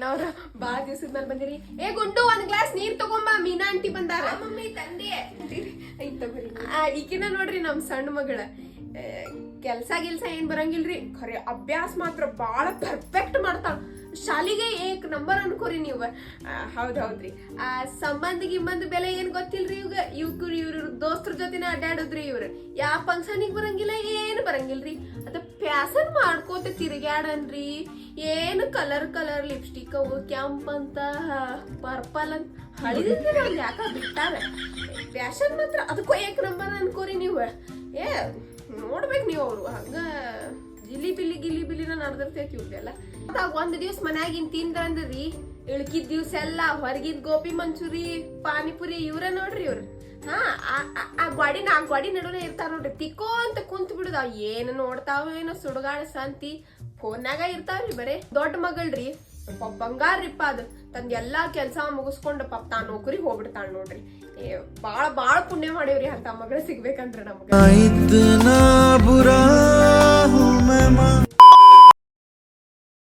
ಅವ್ರ ಬಾಳ ದಿವ್ಸದ ಮೇಲೆ ಬಂದಿರಿ. ಏ ಗುಂಡು ಒಂದ್ ಗ್ಲಾಸ್ ನೀರ್ ತಗೊಂಬ, ಮೀನಾ ಆಂಟಿ ಬಂದಾರ. ಮಮ್ಮಿ ತಂದೆ ಈಕಿನ ನೋಡ್ರಿ ನಮ್ ಸಣ್ಣ ಮಗಳ. ಕೆಲ್ಸ ಗಿಲ್ಸ ಏನ್ ಬರಂಗಿಲ್ರಿ, ಖರೆ ಅಭ್ಯಾಸ ಮಾತ್ರ ಬಾಳ ಪರ್ಫೆಕ್ಟ್ ಮಾಡ್ತಾಳ. ಶಾಲಿಗೆ ಏಕ್ ನಂಬರ್ ಅನ್ಕೋರಿ ನೀವು. ಹೌದ್ರಿ. ಸಂಬಂಧ ಗಿಂಬಂಧ ಬೆಲೆ ಏನ್ ಗೊತ್ತಿಲ್ರಿ ಇವ್ರ ದೋಸ್ತರ ಜೊತೆನ ಅಡ್ಡಾಡುದ್ರಿ. ಇವ್ರು ಯಾವ ಫಂಕ್ಷನಿಗೆ ಬರಂಗಿಲ್ಲ, ಏನು ಬರಂಗಿಲ್ರಿ. ಅದ ಪ್ಯಾಸನ್ ಮಾಡ್ಕೋತ ತಿರುಗಾಡನ್ರಿ. ಏನು ಕಲರ್ ಲಿಪ್ಸ್ಟಿಕ್ ಅವು ಕೆಂಪಂತ ಪರ್ಪಲ್ ಅಂತ ಹಳಿದ್ರೆ ಯಾಕ ಬಿಟ್ಟಾರ. ಫ್ಯಾಷನ್ ಮಾತ್ರ ಅದಕ್ಕೂ ಏಕ್ ನಂಬರ್ ಅನ್ಕೋರಿ ನೀವು. ಏ ನೋಡ್ಬೇಕು ನೀವು. ಅವ್ರು ಹಂಗ ಗಿಲಿ ನಡ್ದಿರ್ತೈತಿ ಇವ್ರೆಲ್ಲ. ಒಂದ್ ದಿವ್ಸ ಮನ್ಯಾಗಿನ್ ತಿಂದ್ರಿ, ಇಳ್ಕಿದ್ ದಿವ್ಸ ಎಲ್ಲಾ ಹೊರಗಿದ್ ಗೋಪಿ ಮಂಚೂರಿ ಪಾನಿಪುರಿ ಇವ್ರ ನೋಡ್ರಿ. ಇವ್ರು ಆ ಗಾಡಿ ನಡುವೆ ಇರ್ತಾರ ನೋಡ್ರಿ. ತಿಕ್ಕೋ ಅಂತ ಕುಂತ್ ಬಿಡುದ. ಏನ್ ನೋಡ್ತಾವ ಏನೋ ಸುಡುಗಾಡ ಸಂತಿ ಫೋನ್ಯಾಗ ಇರ್ತಾವ್ರಿ ಬರೇ. ದೊಡ್ಡ ಮಗಳ್ರಿ ಬಂಗಾರ್ರಿಪ್ಪ. ಅದು ತಂದ್ ಎಲ್ಲಾ ಕೆಲ್ಸ ಮುಗಿಸ್ಕೊಂಡ್ ಪಾಪ ತಾ ನೌಕರಿ ಹೋಗ್ಬಿಡ್ತಾಳ ನೋಡ್ರಿ. ಬಾಳ ಪುಣ್ಯ ಮಾಡೇವ್ರಿ ಅಂತ ಮಗಳು ಸಿಗ್ಬೇಕಂದ್ರ ನಮ್ಗ.